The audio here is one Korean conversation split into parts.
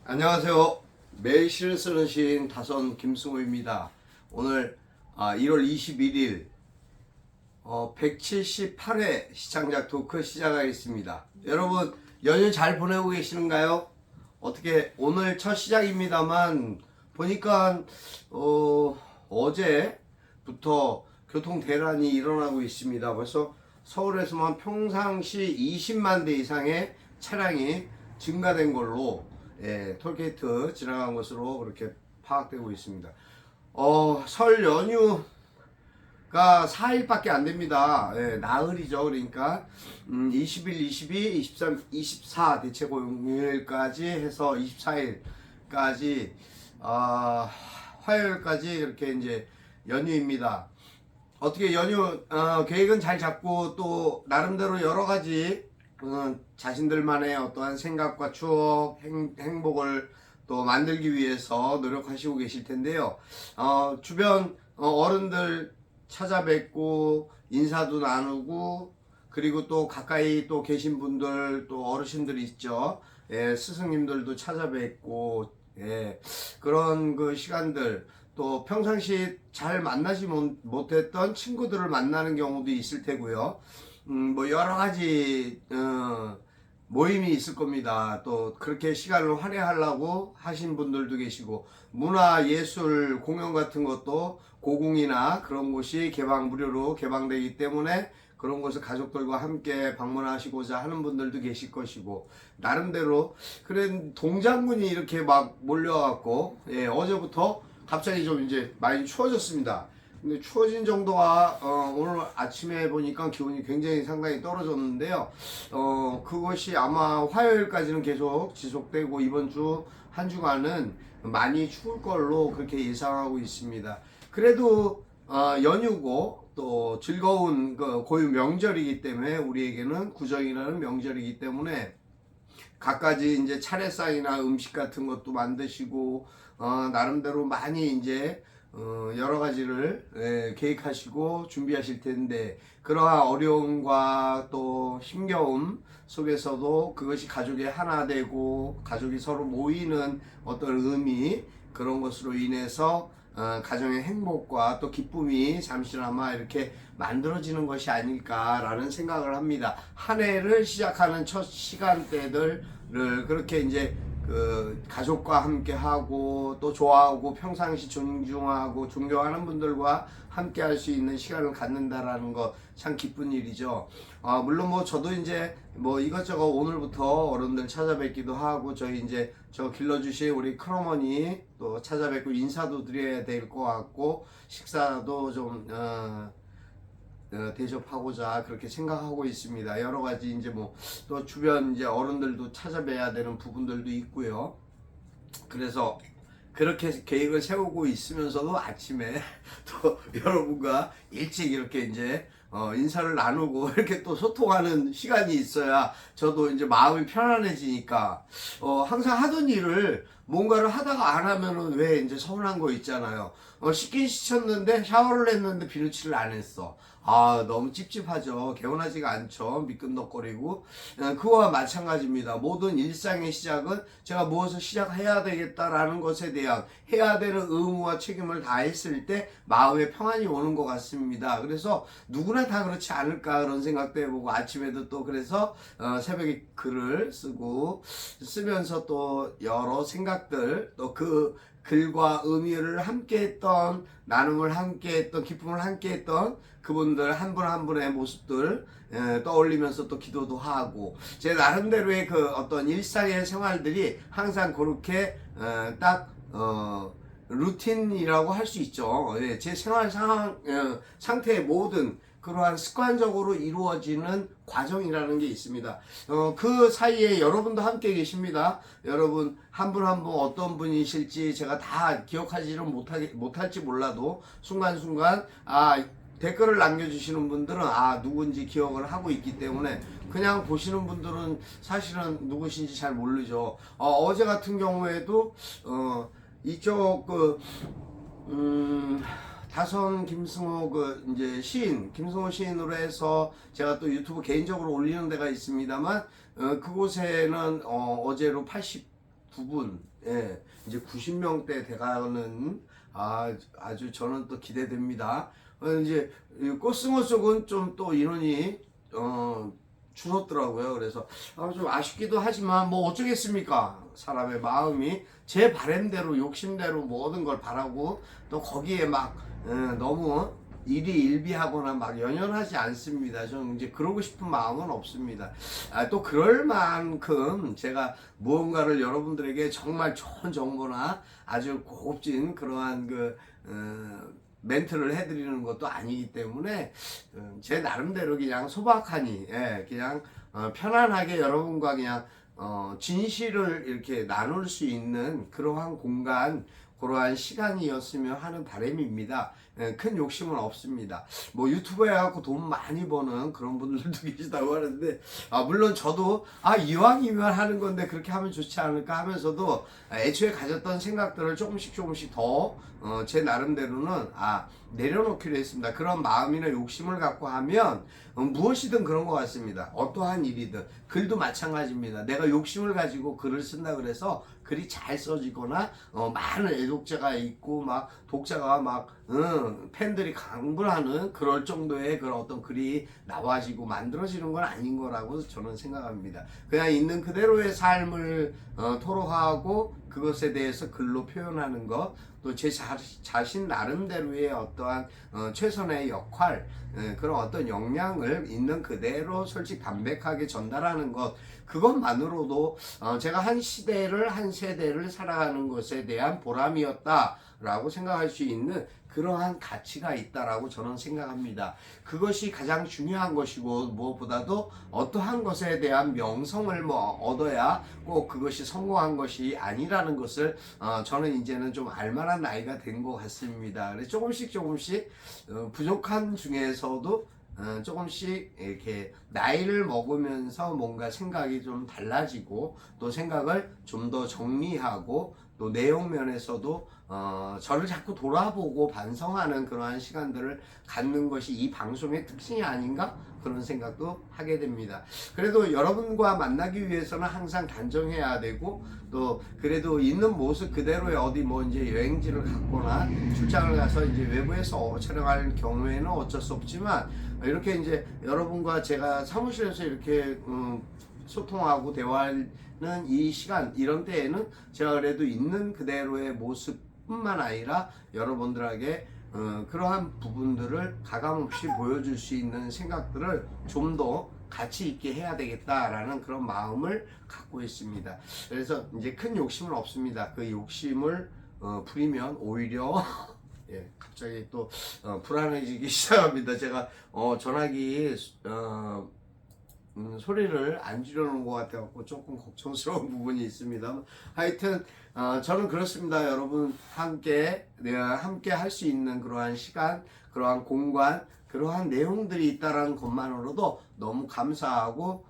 안녕하세요. 매일 시를 쓰는 시인 다선 김승호입니다. 오늘 1월 21일 178회 시창작 토크 시작하겠습니다. 여러분 연휴 잘 보내고 계시는가요? 어떻게 오늘 첫 시작입니다만 보니까 어제부터 교통 대란이 일어나고 있습니다. 벌써 서울에서만 평상시 20만 대 이상의 차량이 증가된 걸로 톨게이트 지나간 것으로 그렇게 파악되고 있습니다. 설 연휴가 4일밖에 안 됩니다. 나흘이죠. 그러니까 20일, 22, 23, 24 대체 공휴일까지 해서 24일까지 화요일까지 이렇게 이제 연휴입니다. 어떻게 연휴 계획은 잘 잡고 또 나름대로 여러 가지 자신들만의 어떠한 생각과 추억, 행복을 또 만들기 위해서 노력하시고 계실 텐데요. 주변 어른들 찾아뵙고 인사도 나누고 그리고 또 가까이 또 계신 분들 또 어르신들 있죠. 스승님들도 찾아뵙고 그런 그 시간들 또 평상시 잘 만나지 못했던 친구들을 만나는 경우도 있을 테고요. 뭐 여러 가지 모임이 있을 겁니다. 또 그렇게 시간을 할애하려고 하신 분들도 계시고 문화 예술 공연 같은 것도 고궁이나 그런 곳이 무료로 개방되기 때문에 그런 곳을 가족들과 함께 방문하시고자 하는 분들도 계실 것이고 나름대로 그런 동장군이 이렇게 막 몰려갖고 어제부터 갑자기 좀 이제 많이 추워졌습니다. 근데 추워진 정도가 오늘 아침에 보니까 기온이 굉장히 상당히 떨어졌는데요. 그것이 아마 화요일까지는 계속 지속되고 이번 주 한 주간은 많이 추울 걸로 그렇게 예상하고 있습니다. 그래도 연휴고 또 즐거운 그 고유 명절이기 때문에 우리에게는 구정이라는 명절이기 때문에 갖가지 이제 차례상이나 음식 같은 것도 만드시고 나름대로 많이 이제 여러 가지를 계획하시고 준비하실 텐데 그러한 어려움과 또 힘겨움 속에서도 그것이 가족의 하나 되고 가족이 서로 모이는 어떤 의미 그런 것으로 인해서 가정의 행복과 또 기쁨이 잠시나마 이렇게 만들어지는 것이 아닐까라는 생각을 합니다. 한 해를 시작하는 첫 시간대들을 그렇게 이제 그 가족과 함께 하고 또 좋아하고 평상시 존중하고 존경하는 분들과 함께 할 수 있는 시간을 갖는다라는 거 참 기쁜 일이죠. 물론 뭐 저도 이제 뭐 이것저것 오늘부터 어른들 찾아뵙기도 하고 저희 이제 저 길러주신 우리 큰어머니 또 찾아뵙고 인사도 드려야 될 것 같고 식사도 좀 대접하고자 그렇게 생각하고 있습니다. 여러 가지 이제 뭐 또 주변 이제 어른들도 찾아뵈야 되는 부분들도 있고요. 그래서 그렇게 계획을 세우고 있으면서도 아침에 또 여러분과 일찍 이렇게 이제 인사를 나누고 이렇게 또 소통하는 시간이 있어야 저도 이제 마음이 편안해지니까 항상 하던 일을 뭔가를 하다가 안 하면은 왜 이제 서운한 거 있잖아요. 씻긴 씻었는데 샤워를 했는데 비누칠을 안 했어. 너무 찝찝하죠. 개운하지가 않죠. 미끈덕거리고. 그와 마찬가지입니다. 모든 일상의 시작은 제가 무엇을 시작해야 되겠다라는 것에 대한 해야 되는 의무와 책임을 다했을 때 마음의 평안이 오는 것 같습니다. 그래서 누구나 다 그렇지 않을까 그런 생각도 해보고 아침에도 또 그래서 새벽에 글을 쓰면서 또 여러 생각들 또 그 글과 의미를 함께했던 나눔을 함께했던 기쁨을 함께했던 그분들 한 분 한 분의 모습들 떠올리면서 또 기도도 하고 제 나름대로의 그 어떤 일상의 생활들이 항상 그렇게 딱 루틴이라고 할 수 있죠. 제 생활 상태의 모든 그러한 습관적으로 이루어지는 과정이라는 게 있습니다. 그 사이에 여러분도 함께 계십니다. 여러분 한 분 한 분 어떤 분이실지 제가 다 기억하지는 못할지 몰라도 순간순간 댓글을 남겨주시는 분들은 누군지 기억을 하고 있기 때문에 그냥 보시는 분들은 사실은 누구신지 잘 모르죠. 어제 같은 경우에도 이쪽 다선 김승호 이제 김승호 시인으로 해서 제가 또 유튜브 개인적으로 올리는 데가 있습니다만 그곳에는 어제로 부분, 예, 이제 90명대 돼가는 아주 저는 또 기대됩니다. 이제 코스모 쪽은 좀 또 인원이 줄었더라고요. 그래서 좀 아쉽기도 하지만 뭐 어쩌겠습니까? 사람의 마음이 제 바람대로 욕심대로 모든 걸 바라고 또 거기에 막 너무 일희일비하거나 막 연연하지 않습니다. 저는 이제 그러고 싶은 마음은 없습니다. 또 그럴 만큼 제가 무언가를 여러분들에게 정말 좋은 정보나 아주 고급진 그러한 멘트를 해드리는 것도 아니기 때문에 제 나름대로 그냥 소박하니 그냥 편안하게 여러분과 그냥 진실을 이렇게 나눌 수 있는 그러한 공간, 그러한 시간이었으면 하는 바람입니다. 큰 욕심은 없습니다. 뭐 유튜브에 갖고 돈 많이 버는 그런 분들도 계시다고 하는데 물론 저도 이왕이면 하는 건데 그렇게 하면 좋지 않을까 하면서도 애초에 가졌던 생각들을 조금씩 더 제 나름대로는 내려놓기로 했습니다. 그런 마음이나 욕심을 갖고 하면 무엇이든 그런 것 같습니다. 어떠한 일이든 글도 마찬가지입니다. 내가 욕심을 가지고 글을 쓴다 그래서 글이 잘 써지거나 많은 애독자가 있고 막 독자가 막 팬들이 강불하는 그럴 정도의 그런 어떤 글이 나와지고 만들어지는 건 아닌 거라고 저는 생각합니다. 그냥 있는 그대로의 삶을 토로하고 그것에 대해서 글로 표현하는 것, 또 제 자신 나름대로의 어떠한 최선의 역할, 그런 어떤 역량을 있는 그대로 솔직 담백하게 전달하는 것, 그것만으로도 제가 한 시대를 한 세대를 살아가는 것에 대한 보람이었다라고 생각할 수 있는 그러한 가치가 있다라고 저는 생각합니다. 그것이 가장 중요한 것이고 무엇보다도 어떠한 것에 대한 명성을 얻어야 꼭 그것이 성공한 것이 아니라는 것을 저는 이제는 좀 알만한 나이가 된 것 같습니다. 그래서 조금씩 부족한 중에서도 조금씩 이렇게 나이를 먹으면서 뭔가 생각이 좀 달라지고 또 생각을 좀 더 정리하고 또 내용 면에서도 저를 자꾸 돌아보고 반성하는 그러한 시간들을 갖는 것이 이 방송의 특징이 아닌가 그런 생각도 하게 됩니다. 그래도 여러분과 만나기 위해서는 항상 단정해야 되고 또 그래도 있는 모습 그대로의 어디 뭐 이제 여행지를 갔거나 출장을 가서 이제 외부에서 촬영할 경우에는 어쩔 수 없지만 이렇게 이제 여러분과 제가 사무실에서 이렇게 소통하고 대화하는 이 시간 이런 때에는 제가 그래도 있는 그대로의 모습뿐만 아니라 여러분들에게 그러한 부분들을 가감없이 보여줄 수 있는 생각들을 좀 더 가치 있게 해야 되겠다라는 그런 마음을 갖고 있습니다. 그래서 이제 큰 욕심은 없습니다. 그 욕심을 부리면 오히려 예, 갑자기 또 불안해지기 시작합니다. 제가 전화기 소리를 안 줄여놓은 것 같아갖고 조금 걱정스러운 부분이 있습니다. 하여튼 저는 그렇습니다. 여러분 함께 할 수 있는 그러한 시간, 그러한 공간, 그러한 내용들이 있다라는 것만으로도 너무 감사하고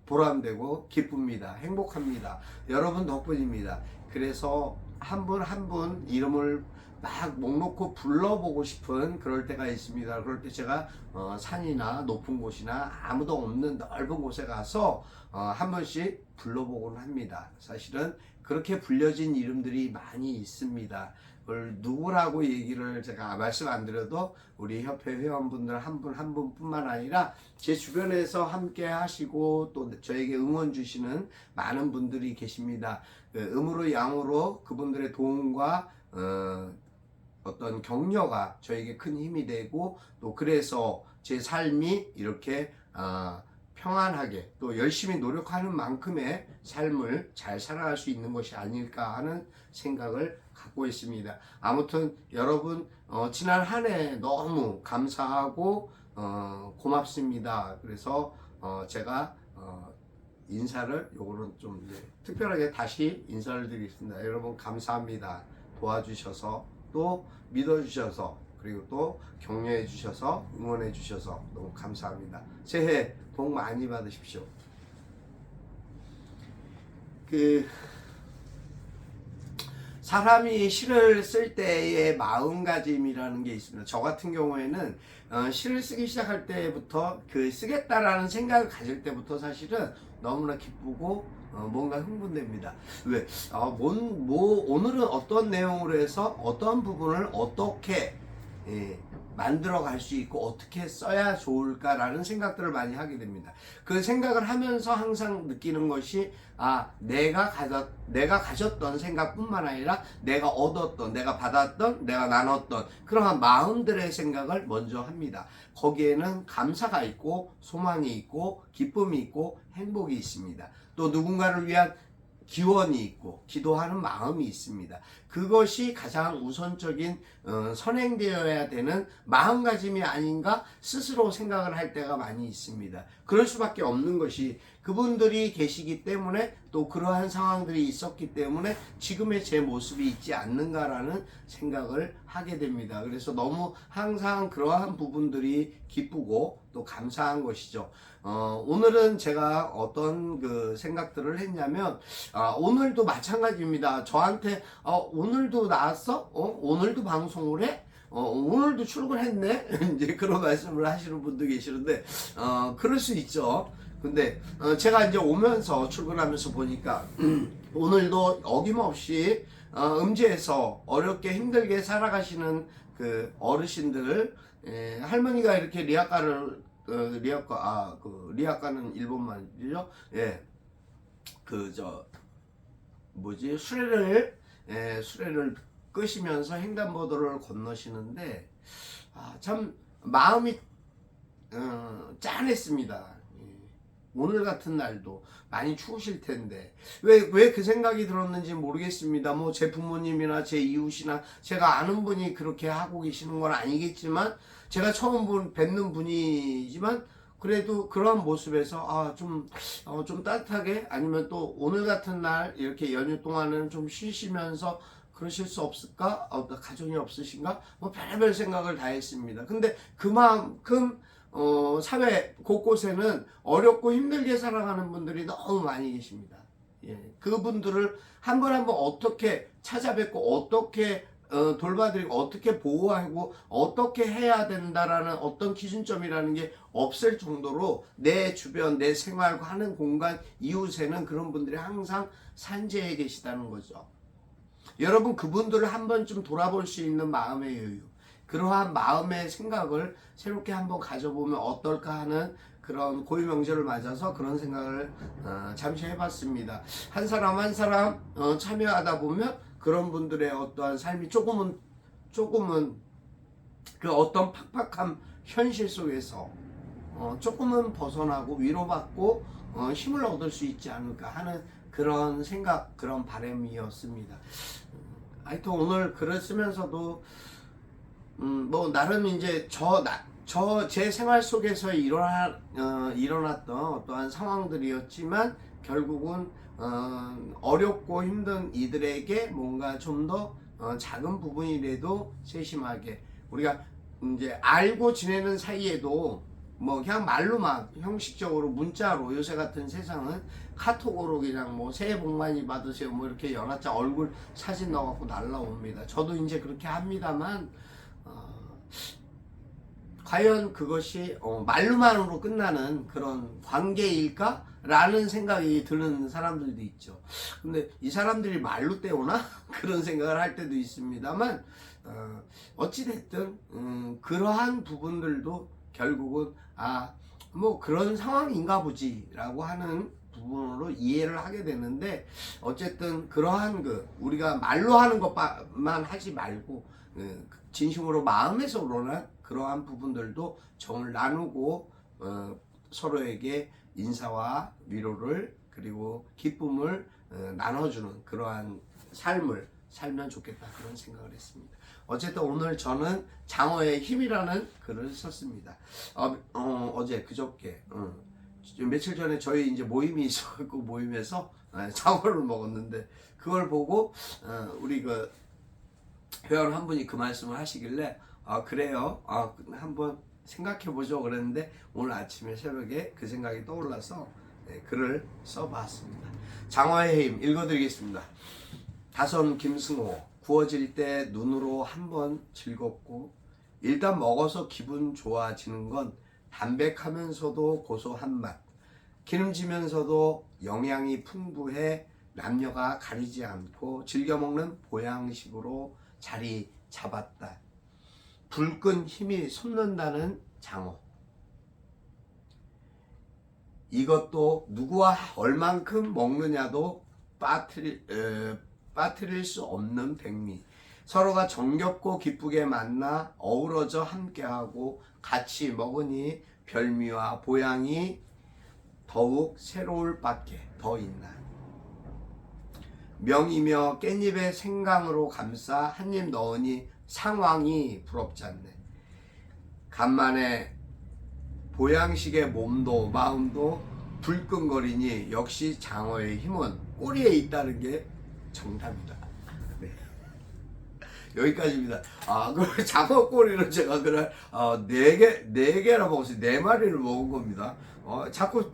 보람되고 기쁩니다. 행복합니다. 여러분 덕분입니다. 그래서 한 분 한 분 이름을 막 목 놓고 불러보고 싶은 그럴 때가 있습니다. 그럴 때 제가 산이나 높은 곳이나 아무도 없는 넓은 곳에 가서 한 번씩 불러보곤 합니다. 사실은 그렇게 불려진 이름들이 많이 있습니다. 그걸 누구라고 얘기를 제가 말씀 안 드려도 우리 협회 회원분들 한 분 한 분뿐만 아니라 제 주변에서 함께 하시고 또 저에게 응원 주시는 많은 분들이 계십니다. 음으로 양으로 그분들의 도움과 어떤 격려가 저에게 큰 힘이 되고 또 그래서 제 삶이 이렇게 평안하게 또 열심히 노력하는 만큼의 삶을 잘 살아갈 수 있는 것이 아닐까 하는 생각을 갖고 있습니다. 아무튼 여러분 지난 한 해 너무 감사하고 고맙습니다. 그래서 제가 인사를 요거는 좀 특별하게 다시 인사를 드리겠습니다. 여러분 감사합니다. 도와주셔서 또 믿어주셔서 그리고 또 격려해 주셔서 응원해 주셔서 너무 감사합니다. 새해 복 많이 받으십시오. 사람이 시를 쓸 때의 마음가짐이라는 게 있습니다. 저 같은 경우에는 시를 쓰기 시작할 때부터 쓰겠다라는 생각을 가질 때부터 사실은 너무나 기쁘고 뭔가 흥분됩니다. 왜? 오늘은 어떤 내용으로 해서 어떤 부분을 어떻게 만들어 갈 수 있고 어떻게 써야 좋을까라는 생각들을 많이 하게 됩니다. 그 생각을 하면서 항상 느끼는 것이 내가 가졌던 생각뿐만 아니라 내가 얻었던, 내가 받았던, 내가 나눴던 그러한 마음들의 생각을 먼저 합니다. 거기에는 감사가 있고 소망이 있고 기쁨이 있고 행복이 있습니다. 또 누군가를 위한 기원이 있고 기도하는 마음이 있습니다. 그것이 가장 우선적인 선행되어야 되는 마음가짐이 아닌가 스스로 생각을 할 때가 많이 있습니다. 그럴 수밖에 없는 것이 그분들이 계시기 때문에 또 그러한 상황들이 있었기 때문에 지금의 제 모습이 있지 않는가라는 생각을 하게 됩니다. 그래서 너무 항상 그러한 부분들이 기쁘고 또 감사한 것이죠. 오늘은 제가 어떤 그 생각들을 했냐면 오늘도 마찬가지입니다. 저한테 오늘도 나왔어? 오늘도 방송을 해? 오늘도 출근했네? 이제 그런 말씀을 하시는 분도 계시는데 그럴 수 있죠. 근데 제가 이제 오면서 출근하면서 보니까 오늘도 어김없이 음지에서 어렵게 힘들게 살아가시는 그 어르신들, 할머니가 이렇게 리아카는 일본 말이죠. 예, 수레를 끄시면서 횡단보도를 건너시는데 참 마음이 짠했습니다. 오늘 같은 날도 많이 추우실 텐데 왜 그 생각이 들었는지 모르겠습니다. 뭐 제 부모님이나 제 이웃이나 제가 아는 분이 그렇게 하고 계시는 건 아니겠지만 제가 처음 뵙는 분이지만 그래도 그러한 모습에서 좀 따뜻하게 아니면 또 오늘 같은 날 이렇게 연휴 동안은 좀 쉬시면서 그러실 수 없을까? 가정이 없으신가? 뭐 별의별 생각을 다 했습니다. 근데 그만큼 사회 곳곳에는 어렵고 힘들게 살아가는 분들이 너무 많이 계십니다. 그분들을 한 번 어떻게 찾아뵙고 어떻게 돌봐드리고 어떻게 보호하고 어떻게 해야 된다라는 어떤 기준점이라는 게 없을 정도로 내 주변 내 생활과 하는 공간 이웃에는 그런 분들이 항상 산재해 계시다는 거죠. 여러분 그분들을 한 번쯤 돌아볼 수 있는 마음의 여유, 그러한 마음의 생각을 새롭게 한번 가져보면 어떨까 하는 그런 고유명절을 맞아서 그런 생각을 잠시 해봤습니다. 한 사람 한 사람 참여하다 보면 그런 분들의 어떠한 삶이 조금은 그 어떤 팍팍한 현실 속에서 조금은 벗어나고 위로받고 힘을 얻을 수 있지 않을까 하는 그런 생각, 그런 바람이었습니다. 하여튼 오늘 글을 쓰면서도 뭐 나름 이제 제 생활 속에서 일어났던 어떠한 상황들이었지만 결국은 어렵고 힘든 이들에게 뭔가 좀 더 작은 부분이라도 세심하게 우리가 이제 알고 지내는 사이에도 뭐 그냥 말로만 형식적으로 문자로 요새 같은 세상은 카톡으로 그냥 뭐 새해 복 많이 받으세요 뭐 이렇게 연하자 얼굴 사진 넣어갖고 날라옵니다. 저도 이제 그렇게 합니다만 과연 그것이 말로만으로 끝나는 그런 관계일까? 라는 생각이 드는 사람들도 있죠. 근데 이 사람들이 말로 때우나? 그런 생각을 할 때도 있습니다만 어찌됐든 그러한 부분들도 결국은 뭐 그런 상황인가 보지 라고 하는 부분으로 이해를 하게 되는데 어쨌든 그러한 우리가 말로 하는 것만 하지 말고 진심으로 마음에서 우러난 그러한 부분들도 정을 나누고 서로에게 인사와 위로를 그리고 기쁨을 나눠주는 그러한 삶을 살면 좋겠다 그런 생각을 했습니다. 어쨌든 오늘 저는 장어의 힘이라는 글을 썼습니다. 그저께 며칠 전에 저희 이제 모임이 있어갖고 모임에서 장어를 먹었는데 그걸 보고 우리 그 회원 한 분이 그 말씀을 하시길래 그래요. 한번 생각해보죠 그랬는데 오늘 아침에 새벽에 그 생각이 떠올라서 글을 써봤습니다. 장어의 힘 읽어드리겠습니다. 다선 김승호. 구워질 때 눈으로 한번 즐겁고 일단 먹어서 기분 좋아지는 건 담백하면서도 고소한 맛. 기름지면서도 영양이 풍부해 남녀가 가리지 않고 즐겨 먹는 보양식으로 자리 잡았다. 불끈 힘이 솟는다는 장어. 이것도 누구와 얼만큼 먹느냐도 빠뜨릴 수 없는 백미. 서로가 정겹고 기쁘게 만나 어우러져 함께하고 같이 먹으니 별미와 보양이 더욱 새로울 밖에 더 있나. 명이며 깻잎에 생강으로 감싸 한 입 넣으니 상황이 부럽지 않네. 간만에 보양식의 몸도 마음도 불끈거리니 역시 장어의 힘은 꼬리에 있다는 게 정답이다. 네. 여기까지입니다. 그 장어 꼬리를 제가 그날 4개나 먹었어요. 4마리를 먹은 겁니다. 자꾸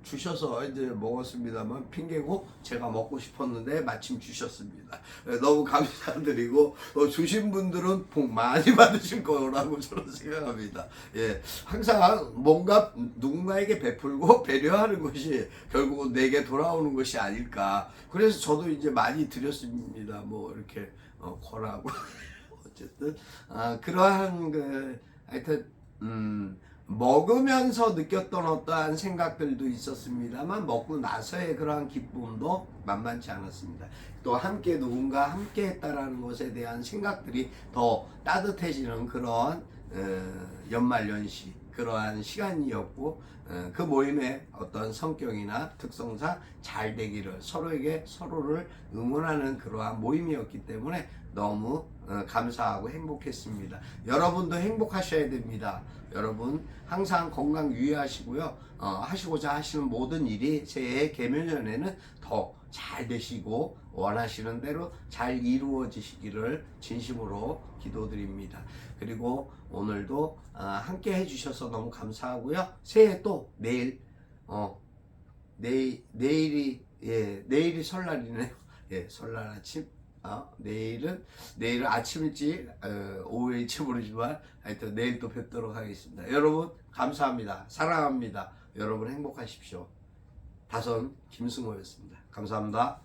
주셔서 이제 먹었습니다만 핑계고 제가 먹고 싶었는데 마침 주셨습니다. 너무 감사드리고 주신 분들은 복 많이 받으실 거라고 저는 생각합니다. 예, 항상 뭔가 누군가에게 베풀고 배려하는 것이 결국은 내게 돌아오는 것이 아닐까. 그래서 저도 이제 많이 드렸습니다. 뭐 이렇게 권하고 어쨌든 그러한 하여튼 먹으면서 느꼈던 어떠한 생각들도 있었습니다만 먹고 나서의 그러한 기쁨도 만만치 않았습니다. 또 함께 누군가 함께 했다라는 것에 대한 생각들이 더 따뜻해지는 그런 연말연시 그러한 시간이었고 그 모임의 어떤 성격이나 특성상 잘 되기를 서로에게 서로를 응원하는 그러한 모임이었기 때문에 너무 감사하고 행복했습니다. 여러분도 행복하셔야 됩니다. 여러분 항상 건강 유의하시고요. 하시고자 하시는 모든 일이 새해 개묘년에는 더 잘 되시고 원하시는 대로 잘 이루어지시기를 진심으로 기도드립니다. 그리고 오늘도 함께 해주셔서 너무 감사하고요. 새해 또 내일이 설날이네요. 예, 설날 아침. 내일은 아침 일찍 오후 일찍 모르지만 하여튼 내일 또 뵙도록 하겠습니다. 여러분 감사합니다. 사랑합니다. 여러분 행복하십시오. 다선 김승호였습니다. 감사합니다.